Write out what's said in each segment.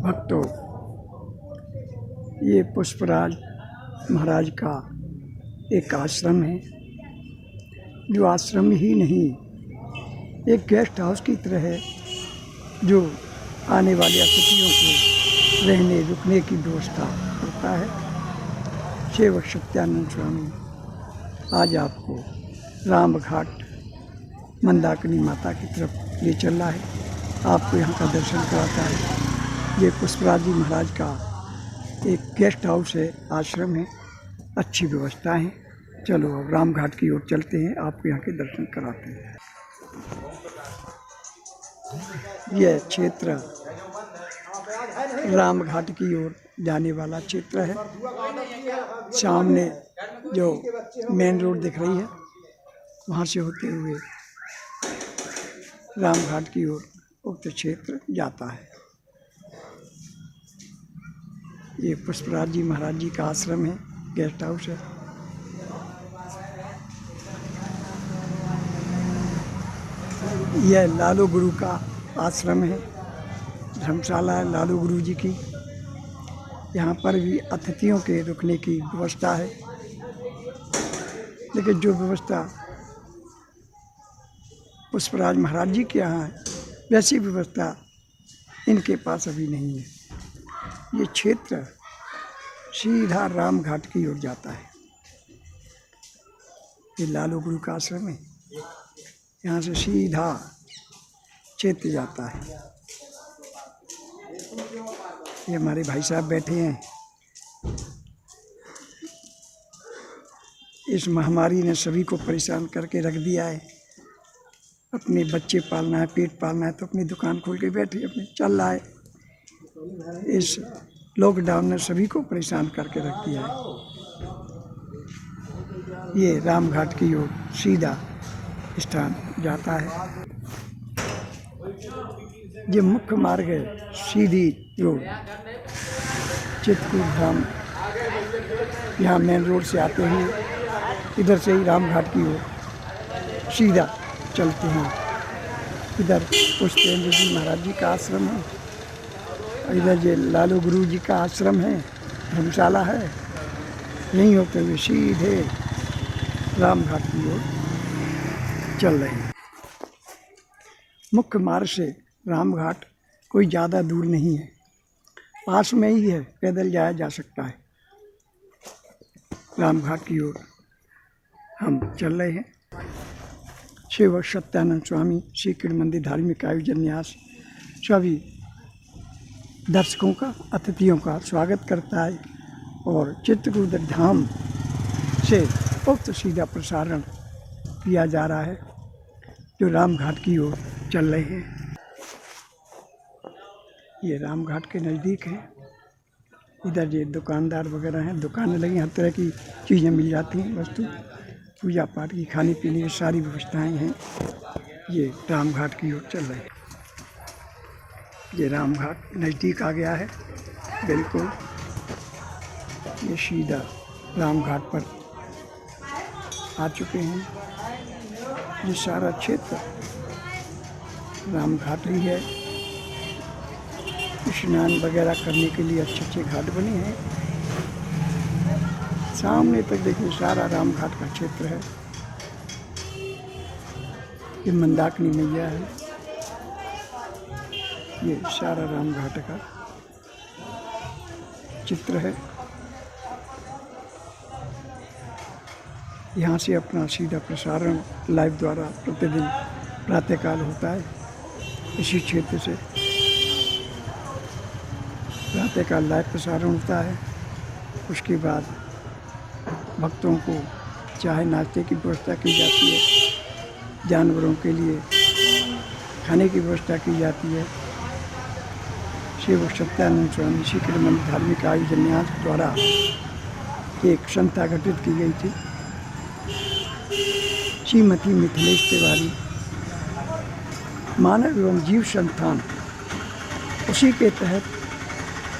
भक्तों, ये पुष्पराज महाराज का एक आश्रम है, जो आश्रम ही नहीं एक गेस्ट हाउस की तरह है, जो आने वाले अतिथियों को रहने रुकने की व्यवस्था करता है। सेवक सत्यानंद स्वामी आज आपको रामघाट मंदाकिनी माता की तरफ ले चल रहा है, आपको यहाँ का दर्शन कराता है। ये पुष्पराज जी महाराज का एक गेस्ट हाउस है, आश्रम है, अच्छी व्यवस्था है। चलो अब रामघाट की ओर चलते हैं, आपको यहाँ के दर्शन कराते हैं। यह क्षेत्र रामघाट की ओर जाने वाला क्षेत्र है। सामने जो मेन रोड दिख रही है, वहाँ से होते हुए रामघाट की ओर उक्त क्षेत्र जाता है। ये पुष्पराज जी महाराज जी का आश्रम है, गेस्ट हाउस है। यह लालू गुरु का आश्रम है, धर्मशाला है लालू गुरु जी की। यहाँ पर भी अतिथियों के रुकने की व्यवस्था है, लेकिन जो व्यवस्था पुष्पराज महाराज जी के यहाँ है, वैसी व्यवस्था इनके पास अभी नहीं है। ये क्षेत्र सीधा रामघाट की ओर जाता है। ये लालू गुरु का आश्रम है, यहाँ से सीधा क्षेत्र जाता है। ये हमारे भाई साहब बैठे हैं। इस महामारी ने सभी को परेशान करके रख दिया है। अपने बच्चे पालना है, पेट पालना है, तो अपनी दुकान खोल के बैठे अपने चल रहा है। इस लॉकडाउन ने सभी को परेशान करके रख दिया है। ये रामघाट की ओर सीधा स्थान जाता है। ये मुख्य मार्ग है, सीधी रोड चित्रकूट धाम। यहाँ मेन रोड से आते हुए इधर से ही रामघाट की ओर सीधा चलते हैं। इधर पुष्पेंद्र जी महाराज जी का आश्रम है, इधर ये लालू गुरु जी का आश्रम है, धर्मशाला है। यहीं होते हुए सीधे रामघाट की ओर चल रहे हैं। मुख्य मार्ग से रामघाट कोई ज़्यादा दूर नहीं है, पास में ही है, पैदल जाया जा सकता है। रामघाट की ओर हम चल रहे हैं। सेवक सत्यानंद स्वामी श्रीकृष्ण मंदिर धार्मिक आयोजन न्यास सभी दर्शकों का, अतिथियों का स्वागत करता है और चित्रकूट धाम से उक्त सीधा प्रसारण किया जा रहा है, जो रामघाट की ओर चल रहे हैं। ये रामघाट के नज़दीक है। इधर ये दुकानदार वगैरह हैं, दुकानें लगी, हर तरह की चीज़ें मिल जाती हैं, वस्तु पूजा पाठ की, खाने पीने की सारी व्यवस्थाएं हैं। ये रामघाट की ओर चल रहे हैं। ये रामघाट नज़दीक आ गया है बिल्कुल। ये सीधा रामघाट पर आ चुके हैं। ये सारा क्षेत्र रामघाट ही है। स्नान वगैरह करने के लिए अच्छे अच्छे घाट बने हैं। सामने तक देखिए सारा रामघाट का क्षेत्र है। ये मंदाकिनी मैया है। ये सारा रामघाट का चित्र है। यहाँ से अपना सीधा प्रसारण लाइव द्वारा प्रतिदिन प्रातःकाल होता है। इसी क्षेत्र से प्रातःकाल लाइव प्रसारण होता है। उसके बाद भक्तों को चाय नाश्ते की व्यवस्था की जाती है, जानवरों के लिए खाने की व्यवस्था की जाती है। सेवक सत्यानंद स्वामी श्रीकृष्ण मंदिर धार्मिक आयोजन न्यास द्वारा एक संस्था गठित की गई थी। श्रीमती मिथिलेश तिवारी मानव एवं जीव संस्थान, उसी के तहत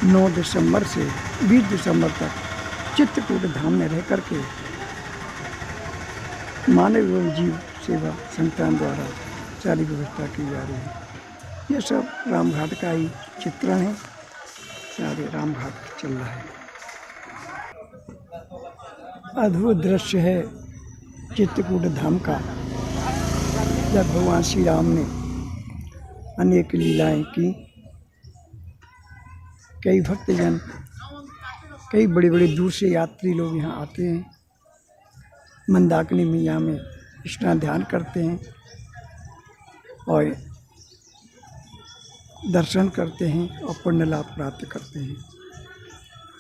9 दिसंबर से 20 दिसंबर तक चित्रकूट धाम में रह करके मानव एवं जीव सेवा संस्थान द्वारा सारी व्यवस्था की जा रही है। ये सब रामघाट का ही चित्रण है। आगे राम घाट चल रहा है। अद्भुत दृश्य है चित्रकूट धाम का, जब भगवान श्री राम ने अनेक लीलाएं की। कई भक्तजन, कई बड़े बड़े दूर से यात्री लोग यहाँ आते हैं, मंदाकिनी मैया में स्नान ध्यान करते हैं और दर्शन करते हैं और पुण्य लाभ प्राप्त करते हैं।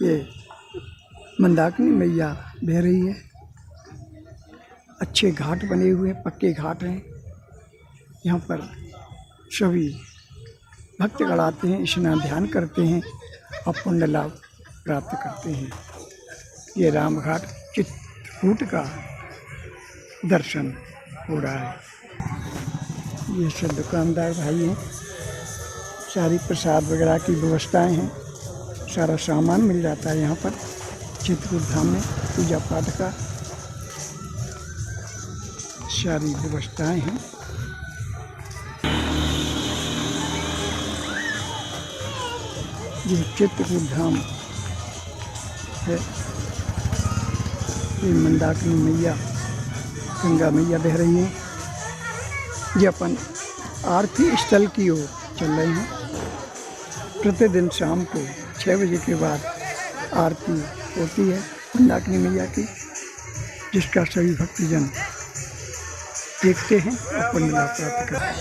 ये मंदाकिनी मैया बह रही है। अच्छे घाट बने हुए हैं, पक्के घाट हैं। यहाँ पर सभी भक्तगण आते हैं, स्नान ध्यान करते हैं और पुण्य लाभ प्राप्त करते हैं। ये राम घाट चित्रकूट का दर्शन हो रहा है। ये सब दुकानदार भाई हैं, सारी प्रसाद वगैरह की व्यवस्थाएं हैं, सारा सामान मिल जाता है यहाँ पर चित्रकूट धाम में। पूजा पाठ का सारी व्यवस्थाएं हैं। ये चित्रकूट धाम है। ये मंदाकिनी मैया, गंगा मैया बह रही है। ये अपन आरती स्थल की ओर चल रहे हैं। प्रतिदिन शाम को 6 बजे के बाद आरती होती है मंदाकिनी मैया की, जिसका सभी भक्तजन देखते हैं और पुण्य लाभ प्राप्त करते हैं।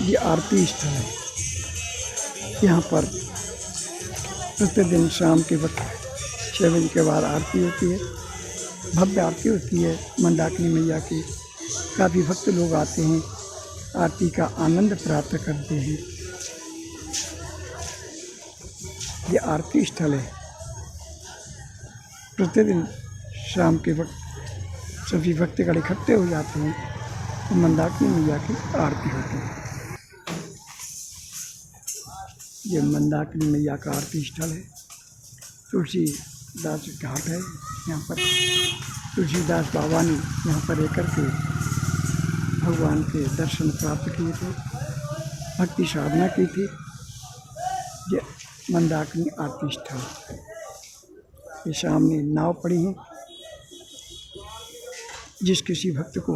ये आरती स्थल है। यहाँ पर प्रतिदिन शाम के वक्त 6 बजे के बाद आरती होती है। भव्य आरती होती है मंदाकिनी मैया की। काफ़ी भक्त लोग आते हैं, आरती का आनंद प्राप्त करते हैं। ये आरती स्थल है। प्रतिदिन शाम के वक्त सभी भक्तगण इकट्ठे हो जाते हैं और मंदाकिनी मैया की आरती होती है। ये मंदाकिनी मैया का आरती स्थल है। तुलसीदास घाट है। यहाँ पर तुलसीदास बाबा ने यहाँ पर रहकर के भगवान के दर्शन प्राप्त किए थे, भक्ति साधना की थी। ये मंदाकिनी आरती स्थल। ये सामने नाव पड़ी है। जिस किसी भक्त को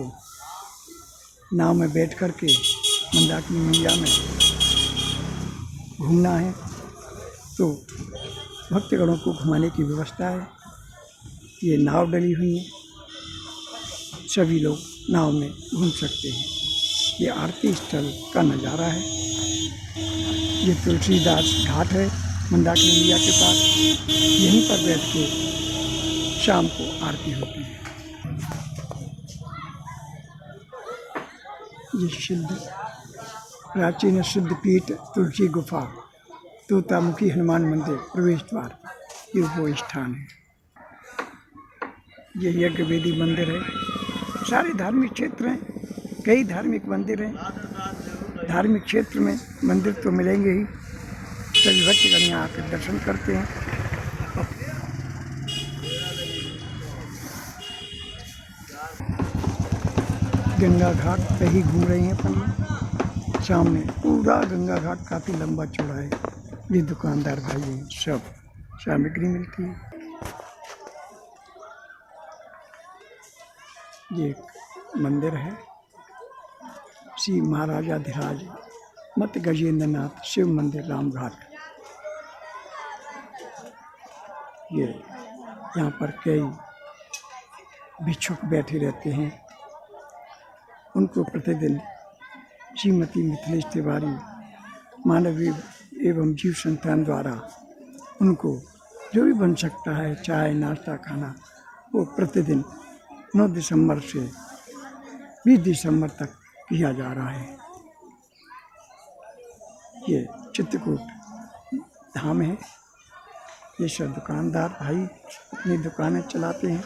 नाव में बैठ कर के मंदाकिनी मैया में घूमना है तो भक्तगणों को घुमाने की व्यवस्था है। ये नाव डली हुई है, सभी लोग नाव में घूम सकते हैं। ये आरती स्थल का नज़ारा है। ये तुलसीदास घाट है मंदाकिनी मैया के पास। यहीं पर बैठ के शाम को आरती होती है। ये सिद्ध प्राचीन सिद्ध पीठ तुलसी गुफा, तोतामुखी हनुमान मंदिर प्रवेश द्वार, ये वो स्थान है। ये यज्ञ वेदी मंदिर है। सारे धार्मिक क्षेत्र हैं, कई धार्मिक मंदिर हैं। धार्मिक क्षेत्र में मंदिर तो मिलेंगे ही, सभी भक्तगण यहाँ आकर दर्शन करते हैं। गंगा घाट पे ही घूम रहे हैं अपन। सामने पूरा गंगा घाट काफ़ी लंबा चौड़ा है। ये दुकानदार भाई हैं, सब सामग्री मिलती है। ये एक मंदिर है, श्री महाराजाधिराज मत गजेंद्रनाथ शिव मंदिर राम घाट। ये यहाँ पर कई भिक्षुक बैठे रहते हैं। उनको प्रतिदिन श्रीमती मिथिलेश तिवारी मानवीय एवं जीव संस्थान द्वारा उनको जो भी बन सकता है, चाय नाश्ता खाना, वो प्रतिदिन 9 दिसंबर से 20 दिसंबर तक किया जा रहा है। ये चित्रकूट धाम है। ये सब दुकानदार भाई अपनी दुकानें चलाते हैं,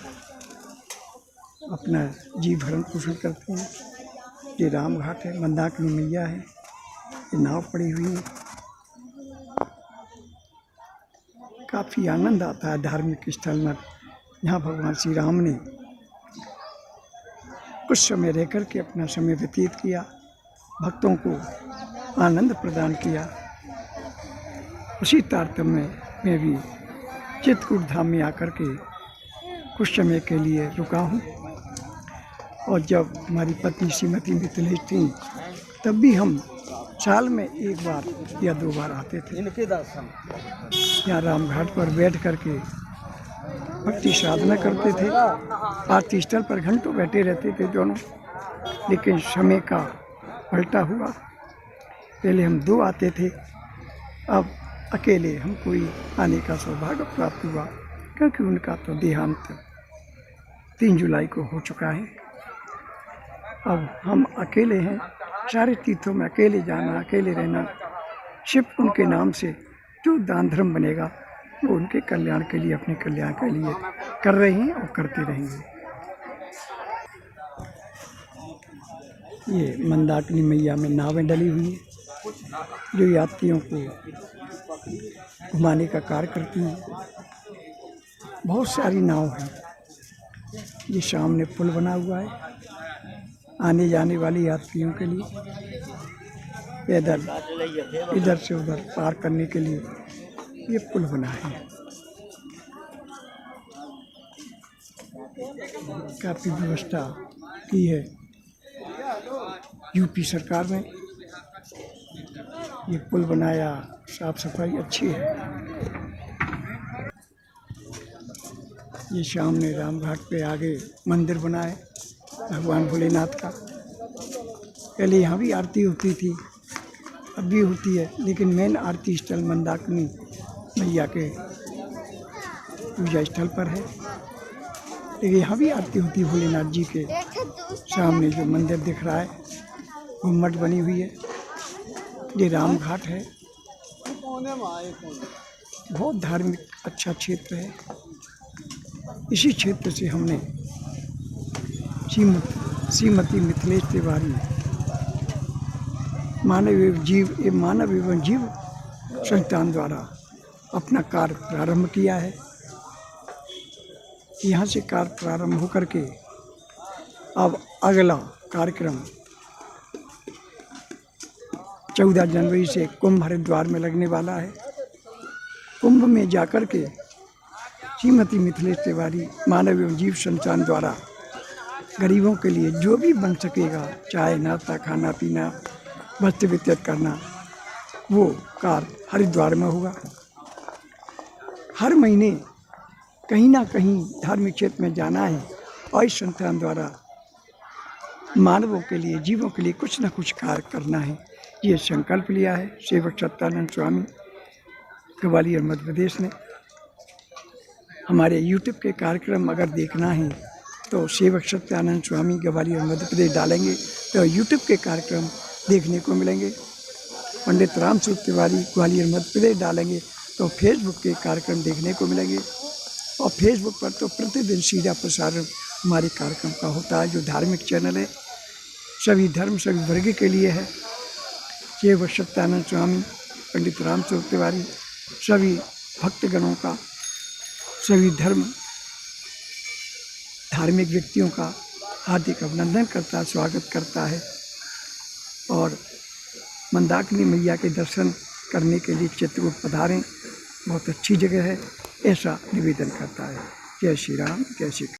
अपना जीव भरण पोषण करते हैं। ये राम घाट है, मंदाकिनी मैया है। ये नाव पड़ी हुई है। काफ़ी आनंद आता है धार्मिक स्थल में। यहाँ भगवान श्री राम ने कुछ समय रह कर के अपना समय व्यतीत किया, भक्तों को आनंद प्रदान किया। उसी तारतम्य में भी चित्रकूट धाम में आकर के कुछ समय के लिए रुका हूँ। और जब हमारी पत्नी श्रीमती मिथिलेश थी तब भी हम साल में एक बार या 2 बार आते थे। यहाँ रामघाट पर बैठ करके भक्ति साधना करते थे। आरती स्थल पर घंटों बैठे रहते थे दोनों। लेकिन समय का पलटा हुआ, पहले हम 2 आते थे, अब अकेले हमको ही आने का सौभाग्य प्राप्त हुआ, क्योंकि उनका तो देहांत 3 जुलाई को हो चुका है। अब हम अकेले हैं, सारे तीर्थों में अकेले जाना, अकेले रहना। सिर्फ उनके नाम से जो दान धर्म बनेगा वो उनके कल्याण के लिए, अपने कल्याण के लिए कर रहे हैं और करते रहेंगे। ये मंदाकिनी मैया में नावें डली हुई है जो यात्रियों को घुमाने का कार्य करती हैं। बहुत सारी नाव हैं। ये सामने पुल बना हुआ है आने जाने वाले यात्रियों के लिए, पैदल इधर से उधर पार करने के लिए ये पुल बना है। काफ़ी व्यवस्था की है यूपी सरकार ने। ये पुल बनाया, साफ सफाई अच्छी है। ये सामने रामघाट पे आगे मंदिर बना है भगवान भोलेनाथ का। पहले यहाँ भी आरती होती थी, अब भी होती है, लेकिन मेन आरती स्थल मंदाकिनी मैया के पूजा स्थल पर है। लेकिन यहाँ भी आरती होती है भोलेनाथ जी के सामने। जो मंदिर दिख रहा है गुम्मट बनी हुई है, ये रामघाट है। बहुत धार्मिक अच्छा क्षेत्र है। इसी क्षेत्र से हमने श्रीमती मिथिलेश तिवारी मानव एवं जीव संस्थान द्वारा अपना कार्य प्रारंभ किया है। यहाँ से कार्य प्रारंभ होकर के अब अगला कार्यक्रम 14 जनवरी से कुंभ हरिद्वार में लगने वाला है। कुंभ में जाकर के श्रीमती मिथिलेश तिवारी मानव एवं जीव संस्थान द्वारा गरीबों के लिए जो भी बन सकेगा, चाय नाश्ता खाना पीना वस्त्र वितरित करना, वो कार्य हरिद्वार में होगा। हर महीने कहीं ना कहीं धार्मिक क्षेत्र में जाना है और इस संस्थान द्वारा मानवों के लिए, जीवों के लिए कुछ न कुछ कार्य करना है। ये संकल्प लिया है सेवक सत्यानंद स्वामी ग्वालियर मध्य प्रदेश ने। हमारे यूट्यूब के कार्यक्रम अगर देखना है तो सेवक सत्यानंद स्वामी ग्वालियर मध्य प्रदेश डालेंगे तो यूट्यूब के कार्यक्रम देखने को मिलेंगे। पंडित रामस्वरूप तिवारी ग्वालियर मध्य प्रदेश डालेंगे तो फेसबुक के कार्यक्रम देखने को मिलेंगे। और फेसबुक पर तो प्रतिदिन सीधा प्रसारण हमारे कार्यक्रम का होता है। जो धार्मिक चैनल है सभी धर्म सभी वर्ग के लिए है। सेवक सत्यानंद स्वामी, पंडित रामस्वरूप तिवारी, सभी भक्तगणों का, सभी धार्मिक व्यक्तियों का हार्दिक अभिनंदन करता है, स्वागत करता है। और मंदाकिनी मैया के दर्शन करने के लिए चित्रकूट पधारें, बहुत अच्छी जगह है, ऐसा निवेदन करता है। जय श्री राम, जय श्री कृष्ण।